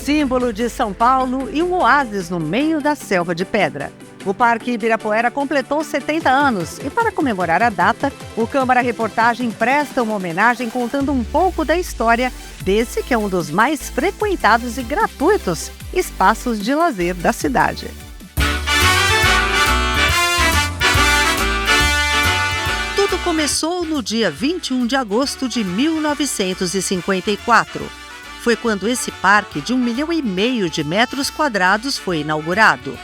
símbolo de São Paulo e um oásis no meio da selva de pedra. O Parque Ibirapuera completou 70 anos e, para comemorar a data, o Câmara Reportagem presta uma homenagem contando um pouco da história desse que é um dos mais frequentados e gratuitos espaços de lazer da cidade. Tudo começou no dia 21 de agosto de 1954. Foi quando esse parque de 1,5 milhão de metros quadrados foi inaugurado.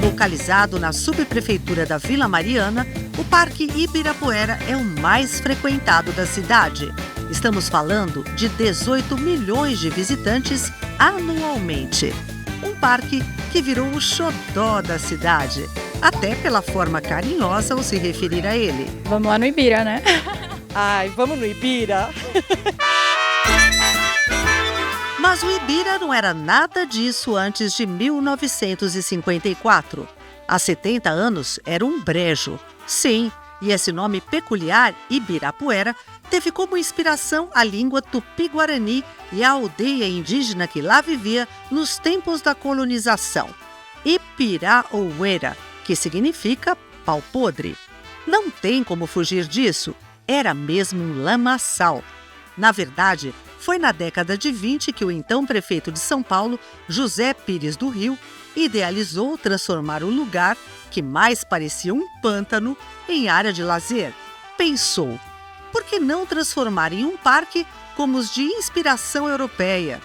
Localizado na subprefeitura da Vila Mariana, o Parque Ibirapuera é o mais frequentado da cidade. Estamos falando de 18 milhões de visitantes anualmente. Um parque que virou o xodó da cidade, até pela forma carinhosa ao se referir a ele. Vamos lá no Ibira, né? Ai, vamos no Ibira! Mas o Ibira não era nada disso antes de 1954. Há 70 anos era um brejo. Sim, e esse nome peculiar, Ibirapuera, teve como inspiração a língua tupi-guarani e a aldeia indígena que lá vivia nos tempos da colonização. Ipirauera, que significa pau podre. Não tem como fugir disso, era mesmo um lamaçal. Na verdade, foi na década de 20 que o então prefeito de São Paulo, José Pires do Rio, idealizou transformar o lugar, que mais parecia um pântano, em área de lazer. Pensou, por que não transformar em um parque como os de inspiração europeia?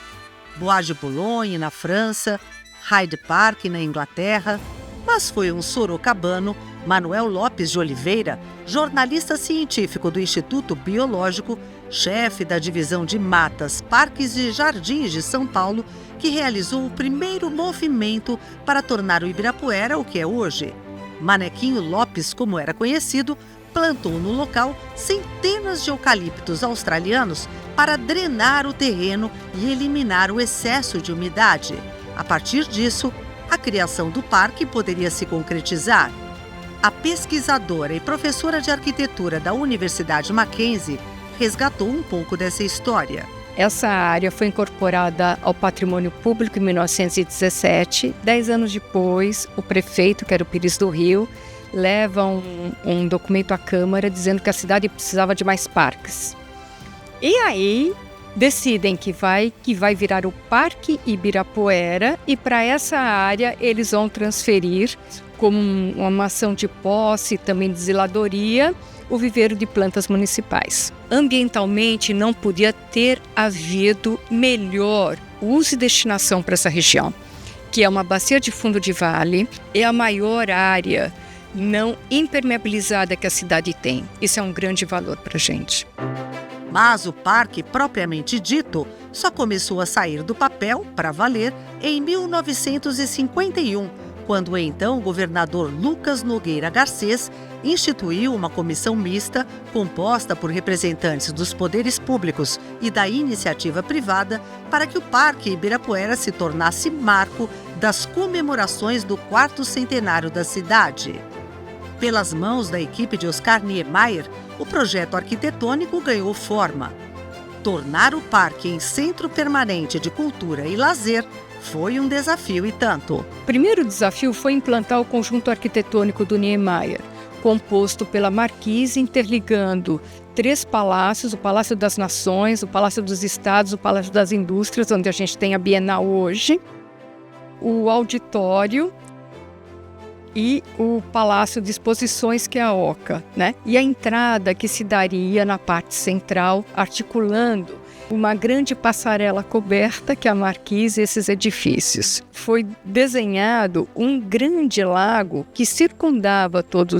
Bois de Boulogne, na França, Hyde Park, na Inglaterra. Mas foi um sorocabano, Manuel Lopes de Oliveira, jornalista científico do Instituto Biológico, chefe da divisão de matas, parques e jardins de São Paulo, que realizou o primeiro movimento para tornar o Ibirapuera o que é hoje. Manequinho Lopes, como era conhecido, plantou no local centenas de eucaliptos australianos para drenar o terreno e eliminar o excesso de umidade. A partir disso, a criação do parque poderia se concretizar. A pesquisadora e professora de arquitetura da Universidade Mackenzie resgatou um pouco dessa história. Essa área foi incorporada ao patrimônio público em 1917. 10 anos depois, o prefeito, que era o Pires do Rio, leva um documento à Câmara dizendo que a cidade precisava de mais parques. E aí decidem que vai virar o Parque Ibirapuera, e para essa área eles vão transferir, como uma ação de posse, também de zeladoria, o viveiro de plantas municipais. Ambientalmente não podia ter havido melhor uso e destinação para essa região, que é uma bacia de fundo de vale, é a maior área não impermeabilizada que a cidade tem. Isso é um grande valor para a gente. Mas o parque, propriamente dito, só começou a sair do papel, para valer, em 1951, quando o então governador Lucas Nogueira Garcês instituiu uma comissão mista composta por representantes dos poderes públicos e da iniciativa privada para que o Parque Ibirapuera se tornasse marco das comemorações do 4º centenário da cidade. Pelas mãos da equipe de Oscar Niemeyer, o projeto arquitetônico ganhou forma. Tornar o parque em centro permanente de cultura e lazer foi um desafio e tanto. O primeiro desafio foi implantar o conjunto arquitetônico do Niemeyer, composto pela Marquise, interligando 3 palácios: o Palácio das Nações, o Palácio dos Estados, o Palácio das Indústrias, onde a gente tem a Bienal hoje, o auditório e o Palácio de Exposições, que é a Oca, né? E a entrada que se daria na parte central, articulando uma grande passarela coberta que é a Marquise e esses edifícios. Foi desenhado um grande lago que circundava todo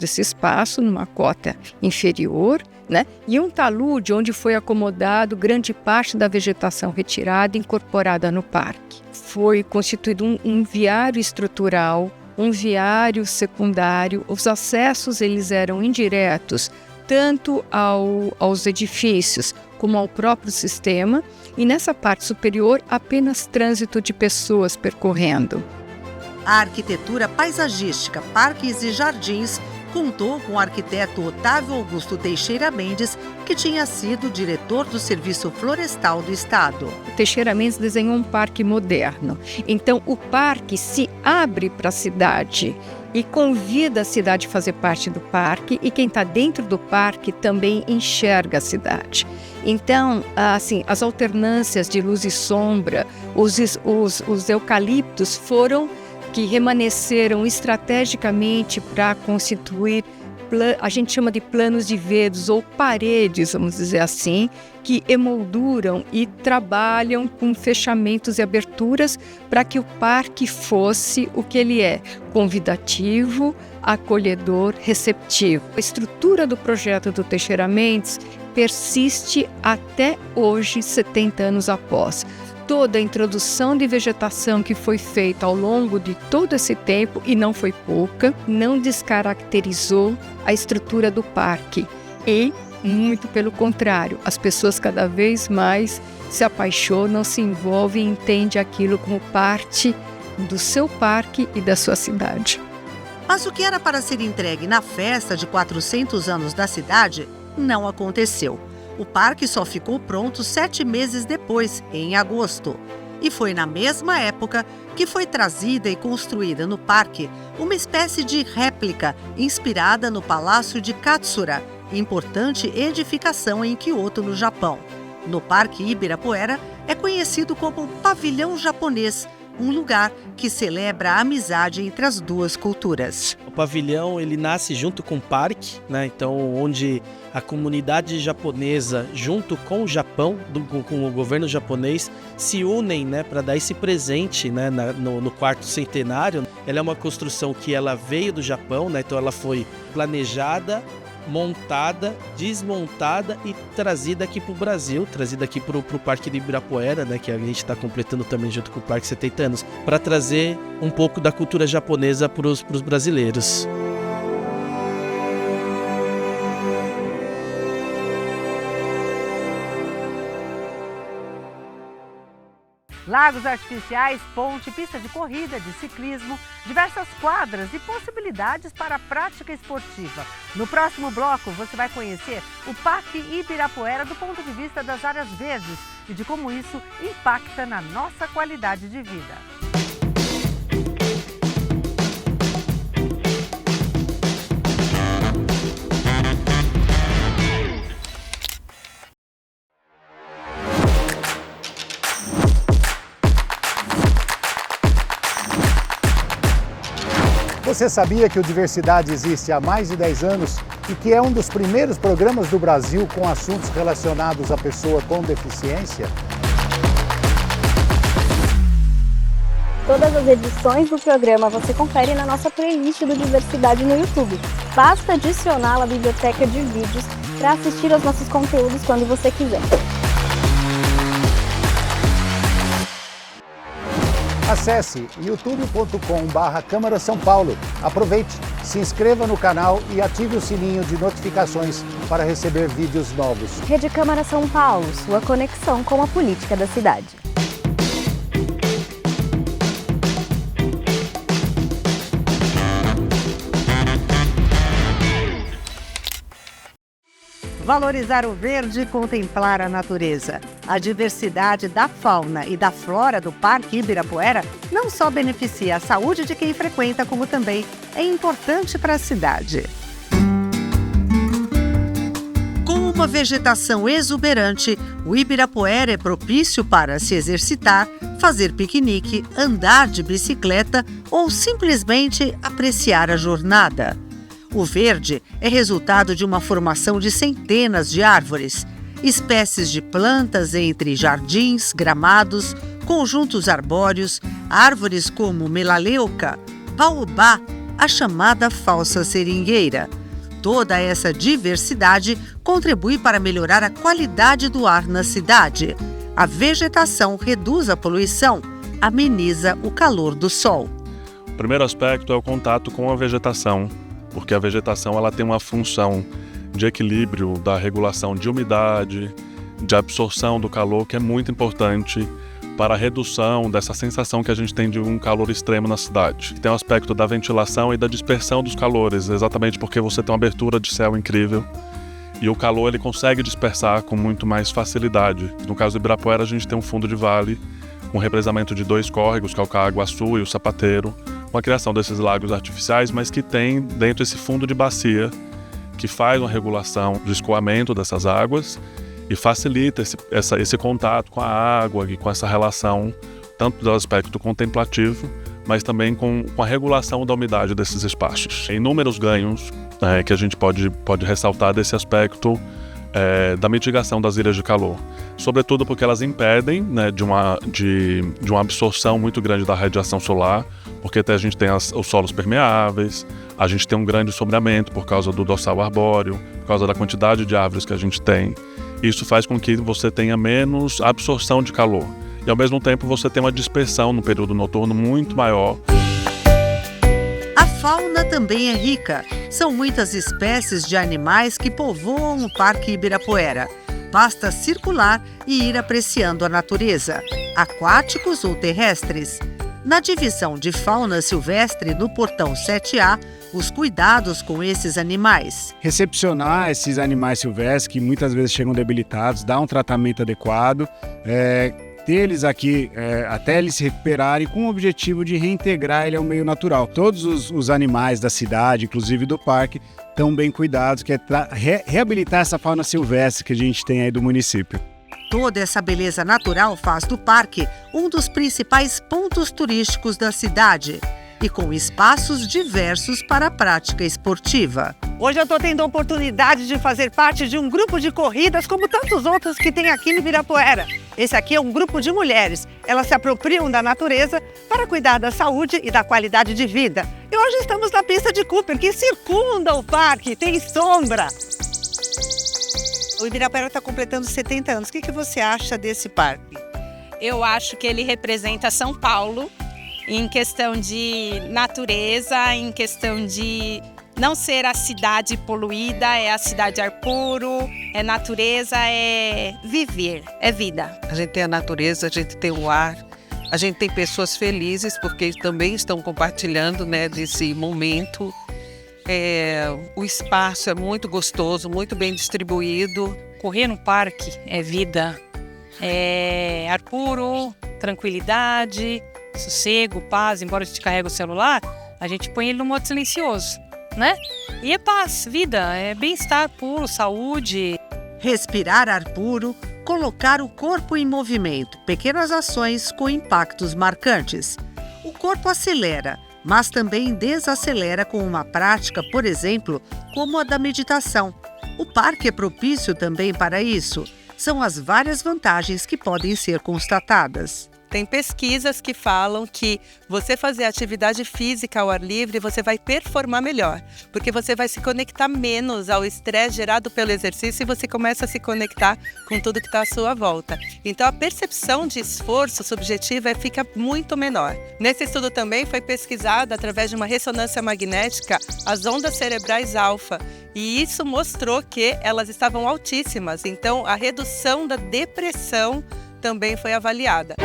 esse espaço, numa cota inferior, né? E um talude onde foi acomodado grande parte da vegetação retirada e incorporada no parque. Foi constituído um viário estrutural, um viário secundário. Os acessos eles eram indiretos, tanto aos edifícios como ao próprio sistema, e nessa parte superior apenas trânsito de pessoas percorrendo. A arquitetura paisagística, parques e jardins contou com o arquiteto Otávio Augusto Teixeira Mendes, que tinha sido diretor do Serviço Florestal do Estado. Teixeira Mendes desenhou um parque moderno. Então, o parque se abre para a cidade e convida a cidade a fazer parte do parque, e quem está dentro do parque também enxerga a cidade. Então, assim, as alternâncias de luz e sombra, os eucaliptos que remanesceram estrategicamente para constituir, a gente chama de planos de vedos ou paredes, vamos dizer assim, que emolduram e trabalham com fechamentos e aberturas para que o parque fosse o que ele é: convidativo, acolhedor, receptivo. A estrutura do projeto do Teixeira Mendes persiste até hoje, 70 anos após. Toda a introdução de vegetação que foi feita ao longo de todo esse tempo, e não foi pouca, não descaracterizou a estrutura do parque. E, muito pelo contrário, as pessoas cada vez mais se apaixonam, se envolvem e entendem aquilo como parte do seu parque e da sua cidade. Mas o que era para ser entregue na festa de 400 anos da cidade não aconteceu. O parque só ficou pronto 7 meses depois, em agosto. E foi na mesma época que foi trazida e construída no parque uma espécie de réplica inspirada no Palácio de Katsura, importante edificação em Kyoto, no Japão. No Parque Ibirapuera é conhecido como Pavilhão Japonês, um lugar que celebra a amizade entre as duas culturas. O pavilhão, ele nasce junto com o parque, né? Então, onde a comunidade japonesa, junto com o Japão, com o governo japonês, se unem, né, para dar esse presente, né, no quarto centenário. Ela é uma construção que ela veio do Japão, né? Então ela foi planejada, montada, desmontada e trazida aqui para o Brasil, trazida aqui para o Parque de Ibirapuera, né, que a gente está completando também junto com o Parque 70 anos, para trazer um pouco da cultura japonesa para os brasileiros. Lagos artificiais, ponte, pista de corrida, de ciclismo, diversas quadras e possibilidades para a prática esportiva. No próximo bloco, você vai conhecer o Parque Ibirapuera do ponto de vista das áreas verdes e de como isso impacta na nossa qualidade de vida. Você sabia que o Diversidade existe há mais de 10 anos e que é um dos primeiros programas do Brasil com assuntos relacionados à pessoa com deficiência? Todas as edições do programa você confere na nossa playlist do Diversidade no YouTube. Basta adicioná-la à biblioteca de vídeos para assistir aos nossos conteúdos quando você quiser. Acesse youtube.com/Câmara São Paulo. Aproveite, se inscreva no canal e ative o sininho de notificações para receber vídeos novos. Rede Câmara São Paulo, sua conexão com a política da cidade. Valorizar o verde e contemplar a natureza. A diversidade da fauna e da flora do Parque Ibirapuera não só beneficia a saúde de quem frequenta, como também é importante para a cidade. Com uma vegetação exuberante, o Ibirapuera é propício para se exercitar, fazer piquenique, andar de bicicleta ou simplesmente apreciar a jornada. O verde é resultado de uma formação de centenas de árvores, espécies de plantas entre jardins, gramados, conjuntos arbóreos, árvores como melaleuca, baobá, a chamada falsa seringueira. Toda essa diversidade contribui para melhorar a qualidade do ar na cidade. A vegetação reduz a poluição, ameniza o calor do sol. O primeiro aspecto é o contato com a vegetação, porque a vegetação ela tem uma função de equilíbrio da regulação de umidade, de absorção do calor, que é muito importante para a redução dessa sensação que a gente tem de um calor extremo na cidade. Tem o aspecto da ventilação e da dispersão dos calores, exatamente porque você tem uma abertura de céu incrível e o calor ele consegue dispersar com muito mais facilidade. No caso do Ibirapuera, a gente tem um fundo de vale com represamento de 2 córregos, que é o Caaguaçu e o Sapateiro, com a criação desses lagos artificiais, mas que tem dentro esse fundo de bacia que faz uma regulação do escoamento dessas águas e facilita esse contato com a água e com essa relação, tanto do aspecto contemplativo, mas também com a regulação da umidade desses espaços. Inúmeros ganhos que a gente pode ressaltar desse aspecto da mitigação das ilhas de calor. Sobretudo porque elas impedem, né, de uma absorção muito grande da radiação solar, porque até a gente tem os solos permeáveis, a gente tem um grande sombreamento por causa do dossal arbóreo, por causa da quantidade de árvores que a gente tem. Isso faz com que você tenha menos absorção de calor. E ao mesmo tempo você tem uma dispersão no período noturno muito maior. A fauna também é rica. São muitas espécies de animais que povoam o Parque Ibirapuera. Basta circular e ir apreciando a natureza, aquáticos ou terrestres. Na divisão de fauna silvestre no portão 7A, os cuidados com esses animais. Recepcionar esses animais silvestres que muitas vezes chegam debilitados, dar um tratamento adequado, ter eles aqui até eles se recuperarem com o objetivo de reintegrar ele ao meio natural. Todos os animais da cidade, inclusive do parque, estão bem cuidados, que é reabilitar essa fauna silvestre que a gente tem aí do município. Toda essa beleza natural faz do parque um dos principais pontos turísticos da cidade e com espaços diversos para a prática esportiva. Hoje eu estou tendo a oportunidade de fazer parte de um grupo de corridas como tantos outros que tem aqui no Ibirapuera. Esse aqui é um grupo de mulheres. Elas se apropriam da natureza para cuidar da saúde e da qualidade de vida. E hoje estamos na pista de Cooper, que circunda o parque, tem sombra. O Ibirapuera está completando 70 anos. O que você acha desse parque? Eu acho que ele representa São Paulo em questão de natureza, em questão de não ser a cidade poluída, é a cidade ar puro, é natureza, é viver, é vida. A gente tem a natureza, a gente tem o ar, a gente tem pessoas felizes porque também estão compartilhando, né, desse momento. O espaço é muito gostoso, muito bem distribuído. Correr no parque é vida, é ar puro, tranquilidade, sossego, paz. Embora a gente carregue o celular, a gente põe ele no modo silencioso, né? E é paz, vida, é bem-estar puro, saúde. Respirar ar puro, colocar o corpo em movimento, pequenas ações com impactos marcantes. O corpo acelera, mas também desacelera com uma prática, por exemplo, como a da meditação. O parque é propício também para isso. São as várias vantagens que podem ser constatadas. Tem pesquisas que falam que você fazer atividade física ao ar livre, você vai performar melhor, porque você vai se conectar menos ao estresse gerado pelo exercício e você começa a se conectar com tudo que está à sua volta. Então a percepção de esforço subjetiva fica muito menor. Nesse estudo também foi pesquisado, através de uma ressonância magnética, as ondas cerebrais alfa, e isso mostrou que elas estavam altíssimas, então a redução da depressão também foi avaliada.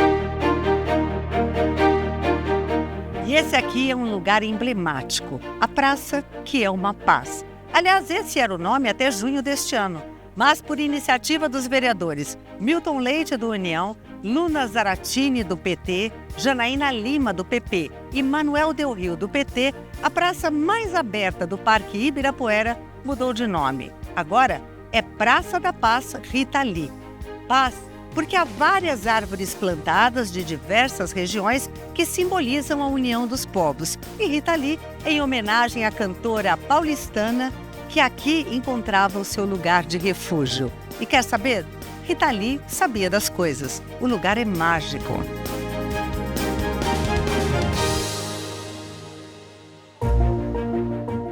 E esse aqui é um lugar emblemático, a praça que é uma paz. Aliás, esse era o nome até junho deste ano, mas por iniciativa dos vereadores Milton Leite, do União, Luna Zaratini, do PT, Janaína Lima, do PP e Manuel Del Rio, do PT, a praça mais aberta do Parque Ibirapuera mudou de nome. Agora é Praça da Paz Rita Lee. Paz porque há várias árvores plantadas de diversas regiões que simbolizam a união dos povos. E Rita Lee, em homenagem à cantora paulistana, que aqui encontrava o seu lugar de refúgio. E quer saber? Rita Lee sabia das coisas. O lugar é mágico.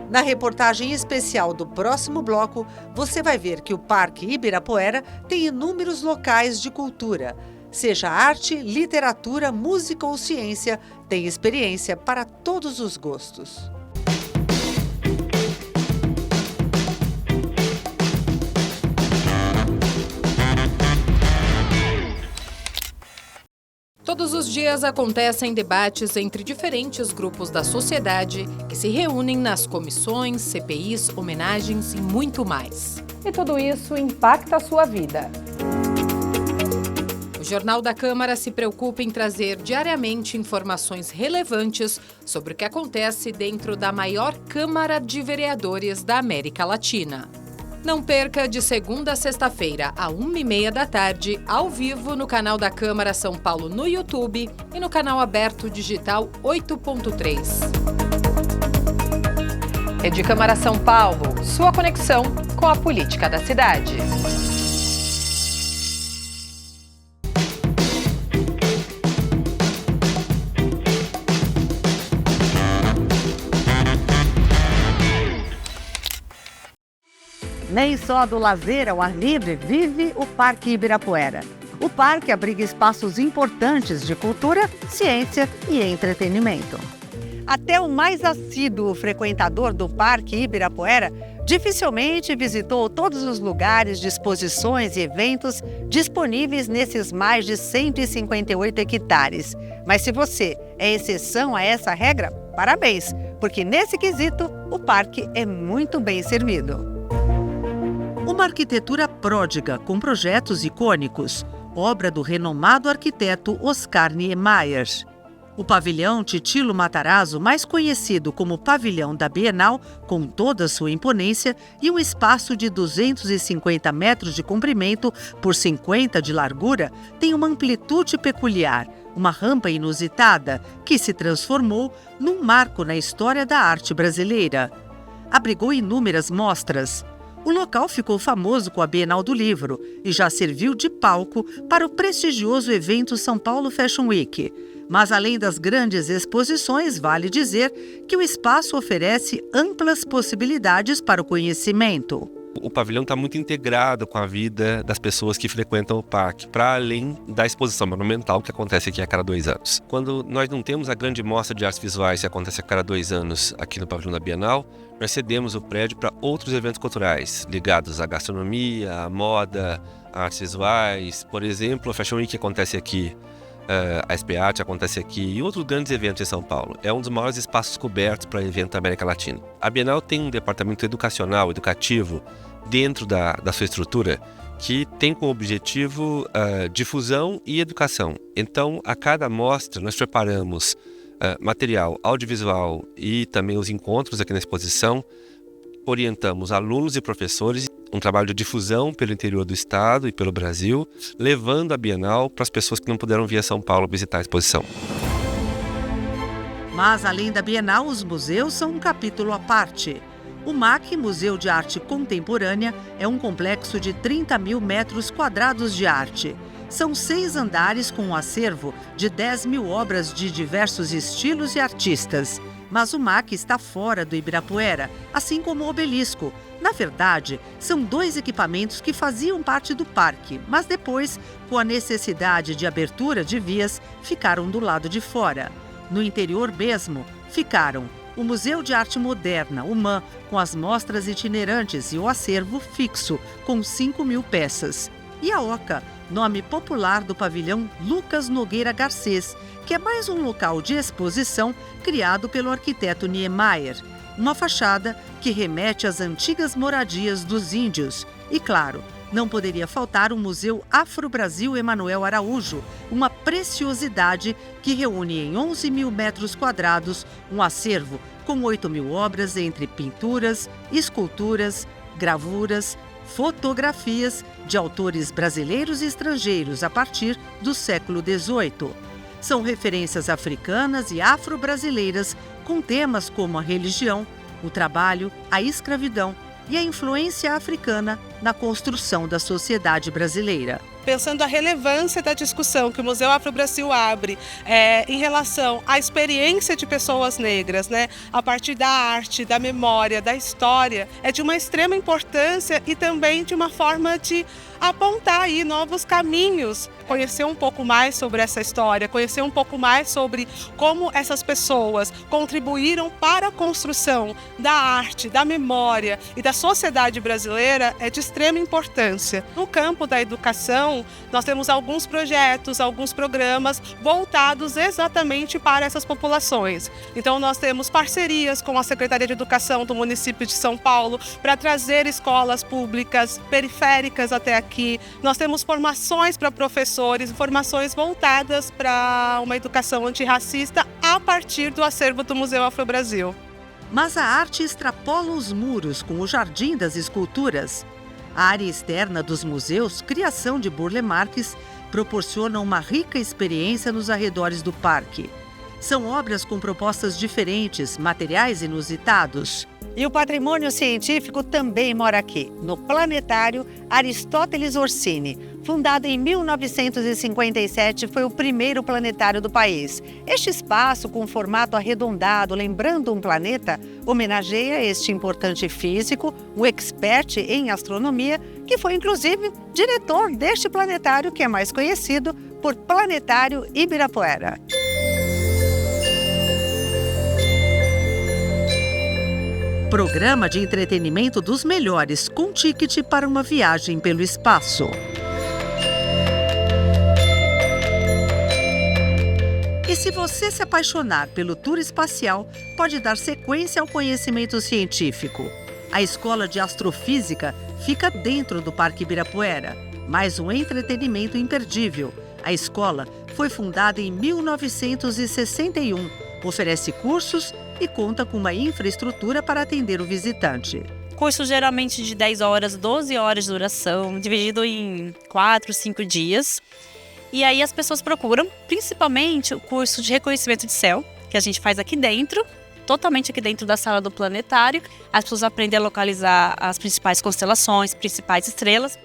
Na reportagem especial do próximo bloco, você vai ver que o Parque Ibirapuera tem inúmeros locais de cultura. Seja arte, literatura, música ou ciência, tem experiência para todos os gostos. Todos os dias acontecem debates entre diferentes grupos da sociedade que se reúnem nas comissões, CPIs, homenagens e muito mais. E tudo isso impacta a sua vida. O Jornal da Câmara se preocupa em trazer diariamente informações relevantes sobre o que acontece dentro da maior Câmara de Vereadores da América Latina. Não perca de segunda a sexta-feira, à 1h30 da tarde, ao vivo no canal da Câmara São Paulo no YouTube e no canal aberto digital 8.3. Rede Câmara São Paulo, sua conexão com a política da cidade. Nem só do lazer ao ar livre vive o Parque Ibirapuera. O parque abriga espaços importantes de cultura, ciência e entretenimento. Até o mais assíduo frequentador do Parque Ibirapuera dificilmente visitou todos os lugares de exposições e eventos disponíveis nesses mais de 158 hectares. Mas se você é exceção a essa regra, parabéns, porque nesse quesito o parque é muito bem servido. Uma arquitetura pródiga com projetos icônicos, obra do renomado arquiteto Oscar Niemeyer. O pavilhão Titilo Matarazzo, mais conhecido como Pavilhão da Bienal, com toda a sua imponência e um espaço de 250 metros de comprimento por 50 de largura, tem uma amplitude peculiar, uma rampa inusitada, que se transformou num marco na história da arte brasileira. Abrigou inúmeras mostras. O local ficou famoso com a Bienal do Livro e já serviu de palco para o prestigioso evento São Paulo Fashion Week. Mas, além das grandes exposições, vale dizer que o espaço oferece amplas possibilidades para o conhecimento. O pavilhão está muito integrado com a vida das pessoas que frequentam o parque, para além da exposição monumental que acontece aqui a cada 2 anos. Quando nós não temos a grande mostra de artes visuais que acontece a cada 2 anos aqui no pavilhão da Bienal, nós cedemos o prédio para outros eventos culturais ligados à gastronomia, à moda, a artes visuais. Por exemplo, a Fashion Week que acontece aqui, a SPArt acontece aqui e outros grandes eventos em São Paulo. É um dos maiores espaços cobertos para evento da América Latina. A Bienal tem um departamento educacional, educativo, dentro da sua estrutura, que tem como objetivo difusão e educação. Então, a cada mostra, nós preparamos material audiovisual e também os encontros aqui na exposição, orientamos alunos e professores, um trabalho de difusão pelo interior do estado e pelo Brasil, levando a Bienal para as pessoas que não puderam vir a São Paulo visitar a exposição. Mas, além da Bienal, os museus são um capítulo à parte. O MAC, Museu de Arte Contemporânea, é um complexo de 30 mil metros quadrados de arte. São 6 andares com um acervo de 10 mil obras de diversos estilos e artistas. Mas o MAC está fora do Ibirapuera, assim como o Obelisco. Na verdade, são 2 equipamentos que faziam parte do parque, mas depois, com a necessidade de abertura de vias, ficaram do lado de fora. No interior mesmo, ficaram o Museu de Arte Moderna, o MAM, com as mostras itinerantes e o acervo fixo, com 5 mil peças. E a OCA, nome popular do pavilhão Lucas Nogueira Garcês, que é mais um local de exposição criado pelo arquiteto Niemeyer. Uma fachada que remete às antigas moradias dos índios. E, claro, não poderia faltar o Museu Afro-Brasil Emanuel Araújo, uma preciosidade que reúne em 11 mil metros quadrados um acervo com 8 mil obras entre pinturas, esculturas, gravuras, fotografias de autores brasileiros e estrangeiros a partir do século XVIII. São referências africanas e afro-brasileiras com temas como a religião, o trabalho, a escravidão e a influência africana na construção da sociedade brasileira. Pensando a relevância da discussão que o Museu Afro-Brasil abre em relação à experiência de pessoas negras, a partir da arte, da memória, da história, é de uma extrema importância e também de uma forma de apontar aí novos caminhos, conhecer um pouco mais sobre essa história, conhecer um pouco mais sobre como essas pessoas contribuíram para a construção da arte, da memória e da sociedade brasileira é de extrema importância. No campo da educação, nós temos alguns projetos, alguns programas voltados exatamente para essas populações. Então nós temos parcerias com a Secretaria de Educação do município de São Paulo para trazer escolas públicas periféricas até aqui. Nós temos formações para professores, formações voltadas para uma educação antirracista a partir do acervo do Museu Afro-Brasil. Mas a arte extrapola os muros com o Jardim das Esculturas. A área externa dos museus, criação de Burle Marx, proporciona uma rica experiência nos arredores do parque. São obras com propostas diferentes, materiais inusitados. E o patrimônio científico também mora aqui, no Planetário Aristóteles Orsini. Fundado em 1957, foi o primeiro planetário do país. Este espaço, com formato arredondado, lembrando um planeta, homenageia este importante físico, um expert em astronomia, que foi inclusive diretor deste planetário, que é mais conhecido por Planetário Ibirapuera. Programa de entretenimento dos melhores, com ticket para uma viagem pelo espaço. E se você se apaixonar pelo tour espacial, pode dar sequência ao conhecimento científico. A Escola de Astrofísica fica dentro do Parque Ibirapuera. Mais um entretenimento imperdível. A escola foi fundada em 1961, oferece cursos e conta com uma infraestrutura para atender o visitante. Curso geralmente de 10 horas, 12 horas de duração, dividido em 4, 5 dias. E aí as pessoas procuram, principalmente o curso de reconhecimento de céu, que a gente faz aqui dentro, totalmente aqui dentro da sala do planetário. As pessoas aprendem a localizar as principais constelações, principais estrelas.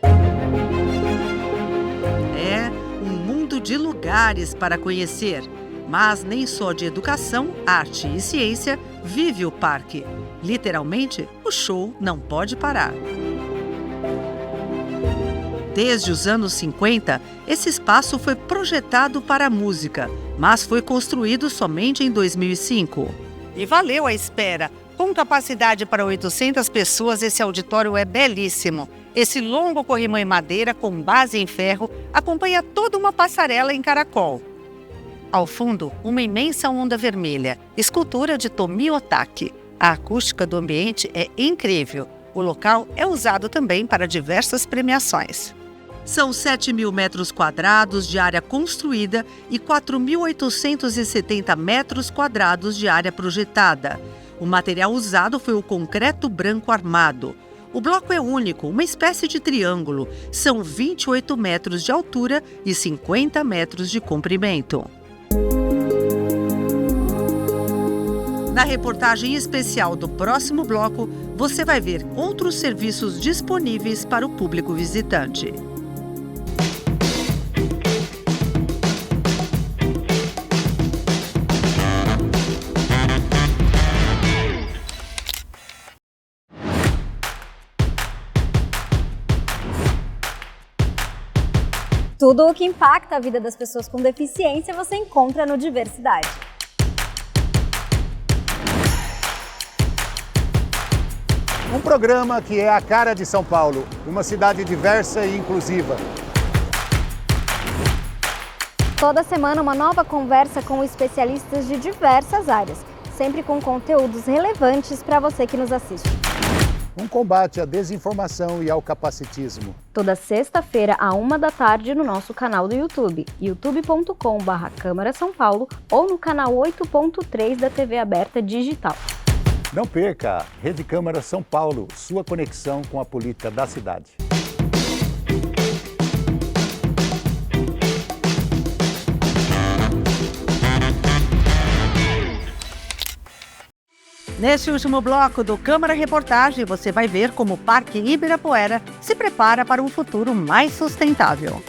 É um mundo de lugares para conhecer. Mas nem só de educação, arte e ciência vive o parque. Literalmente, o show não pode parar. Desde os anos 50, esse espaço foi projetado para a música, mas foi construído somente em 2005. E valeu a espera. Com capacidade para 800 pessoas, esse auditório é belíssimo. Esse longo corrimão em madeira com base em ferro acompanha toda uma passarela em caracol. Ao fundo, uma imensa onda vermelha, escultura de Tomio Otaki. A acústica do ambiente é incrível. O local é usado também para diversas premiações. São 7.000 metros quadrados de área construída e 4.870 metros quadrados de área projetada. O material usado foi o concreto branco armado. O bloco é único, uma espécie de triângulo. São 28 metros de altura e 50 metros de comprimento. Na reportagem especial do próximo bloco, você vai ver outros serviços disponíveis para o público visitante. Tudo o que impacta a vida das pessoas com deficiência você encontra no Diversidade. Um programa que é a cara de São Paulo, uma cidade diversa e inclusiva. Toda semana uma nova conversa com especialistas de diversas áreas, sempre com conteúdos relevantes para você que nos assiste. Um combate à desinformação e ao capacitismo. Toda sexta-feira, à 13h, no nosso canal do YouTube, youtube.com/Câmara São Paulo ou no canal 8.3 da TV aberta digital. Não perca, Rede Câmara São Paulo, sua conexão com a política da cidade. Neste último bloco do Câmara Reportagem, você vai ver como o Parque Ibirapuera se prepara para um futuro mais sustentável.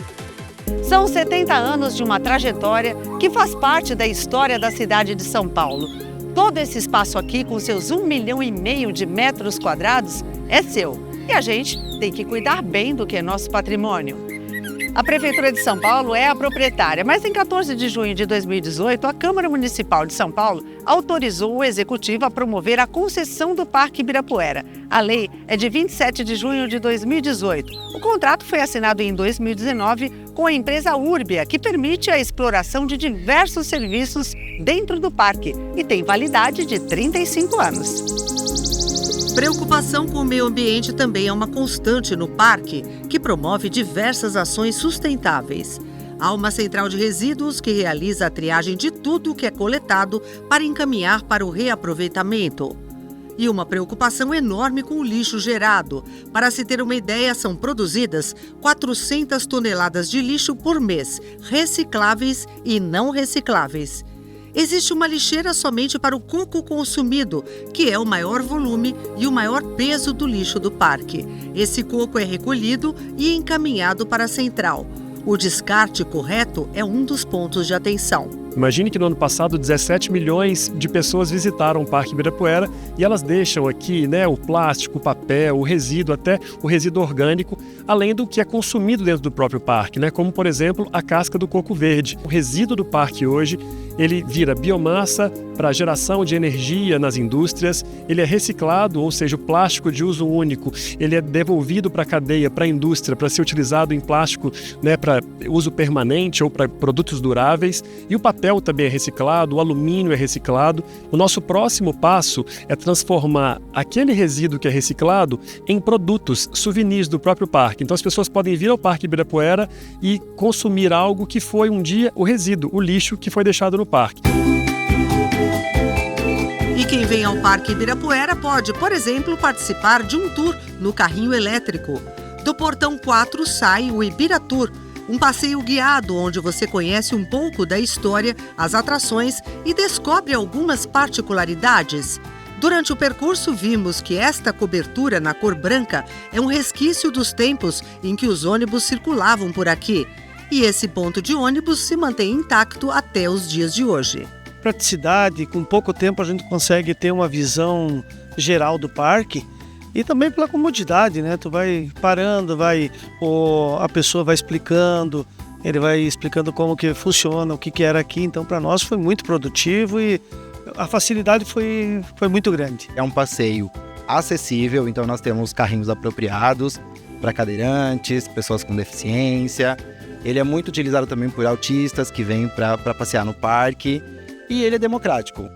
São 70 anos de uma trajetória que faz parte da história da cidade de São Paulo. Todo esse espaço aqui, com seus 1,5 milhão de metros quadrados, é seu. E a gente tem que cuidar bem do que é nosso patrimônio. A Prefeitura de São Paulo é a proprietária, mas em 14 de junho de 2018, a Câmara Municipal de São Paulo autorizou o Executivo a promover a concessão do Parque Ibirapuera. A lei é de 27 de junho de 2018. O contrato foi assinado em 2019 com a empresa Urbia, que permite a exploração de diversos serviços dentro do parque e tem validade de 35 anos. Preocupação com o meio ambiente também é uma constante no parque, que promove diversas ações sustentáveis. Há uma central de resíduos que realiza a triagem de tudo o que é coletado para encaminhar para o reaproveitamento. E uma preocupação enorme com o lixo gerado. Para se ter uma ideia, são produzidas 400 toneladas de lixo por mês, recicláveis e não recicláveis. Existe uma lixeira somente para o coco consumido, que é o maior volume e o maior peso do lixo do parque. Esse coco é recolhido e encaminhado para a central. O descarte correto é um dos pontos de atenção. Imagine que no ano passado 17 milhões de pessoas visitaram o Parque Ibirapuera e elas deixam aqui, o plástico, o papel, o resíduo, até o resíduo orgânico, além do que é consumido dentro do próprio parque, como por exemplo a casca do coco verde. O resíduo do parque hoje, ele vira biomassa para geração de energia nas indústrias, ele é reciclado, ou seja, o plástico de uso único, ele é devolvido para a cadeia, para a indústria, para ser utilizado em plástico, para uso permanente ou para produtos duráveis, e o papel também é reciclado, o alumínio é reciclado. O nosso próximo passo é transformar aquele resíduo que é reciclado em produtos, souvenirs do próprio parque. Então as pessoas podem vir ao Parque Ibirapuera e consumir algo que foi um dia o resíduo, o lixo que foi deixado no parque. E quem vem ao Parque Ibirapuera pode, por exemplo, participar de um tour no carrinho elétrico. Do Portão 4 sai o Ibiratour, um passeio guiado onde você conhece um pouco da história, as atrações e descobre algumas particularidades. Durante o percurso, vimos que esta cobertura na cor branca é um resquício dos tempos em que os ônibus circulavam por aqui. E esse ponto de ônibus se mantém intacto até os dias de hoje. Praticidade, com pouco tempo a gente consegue ter uma visão geral do parque. E também pela comodidade, Tu vai parando, a pessoa vai explicando, ele vai explicando como que funciona, o que era aqui. Então, para nós foi muito produtivo e a facilidade foi muito grande. É um passeio acessível, então nós temos carrinhos apropriados para cadeirantes, pessoas com deficiência. Ele é muito utilizado também por autistas que vêm para passear no parque e ele é democrático.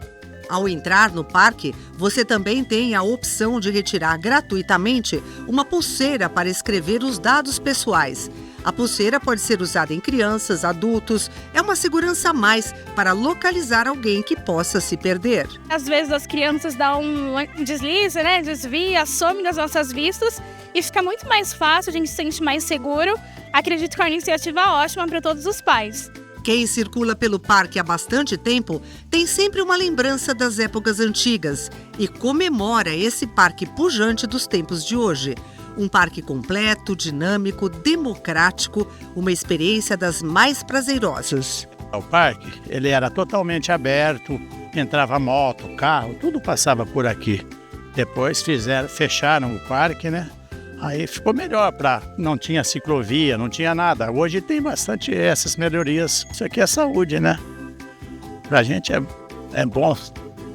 Ao entrar no parque, você também tem a opção de retirar gratuitamente uma pulseira para escrever os dados pessoais. A pulseira pode ser usada em crianças, adultos, é uma segurança a mais para localizar alguém que possa se perder. Às vezes as crianças dão um deslize, desvia, some das nossas vistas e fica muito mais fácil, a gente se sente mais seguro. Acredito que é uma iniciativa ótima para todos os pais. Quem circula pelo parque há bastante tempo tem sempre uma lembrança das épocas antigas e comemora esse parque pujante dos tempos de hoje. Um parque completo, dinâmico, democrático, uma experiência das mais prazerosas. O parque, ele era totalmente aberto, entrava moto, carro, tudo passava por aqui. Depois fecharam o parque, Aí ficou melhor, não tinha ciclovia, não tinha nada. Hoje tem bastante essas melhorias. Isso aqui é saúde, Pra gente é bom.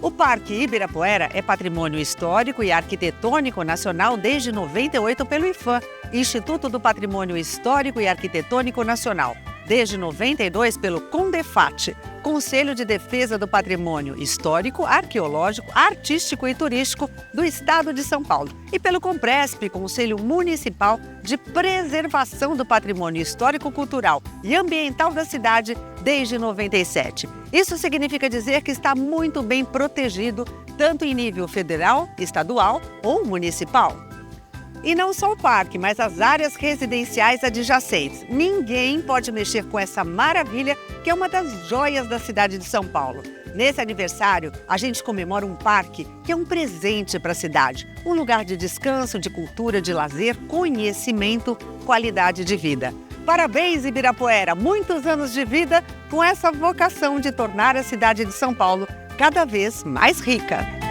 O Parque Ibirapuera é patrimônio histórico e arquitetônico nacional desde 98 pelo IPHAN, Instituto do Patrimônio Histórico e Arquitetônico Nacional. Desde 92 pelo CONDEFAT, Conselho de Defesa do Patrimônio Histórico, Arqueológico, Artístico e Turístico do Estado de São Paulo. E pelo COMPRESP, Conselho Municipal de Preservação do Patrimônio Histórico, Cultural e Ambiental da cidade desde 97. Isso significa dizer que está muito bem protegido, tanto em nível federal, estadual ou municipal. E não só o parque, mas as áreas residenciais adjacentes. Ninguém pode mexer com essa maravilha que é uma das joias da cidade de São Paulo. Nesse aniversário, a gente comemora um parque que é um presente para a cidade. Um lugar de descanso, de cultura, de lazer, conhecimento, qualidade de vida. Parabéns, Ibirapuera! Muitos anos de vida com essa vocação de tornar a cidade de São Paulo cada vez mais rica.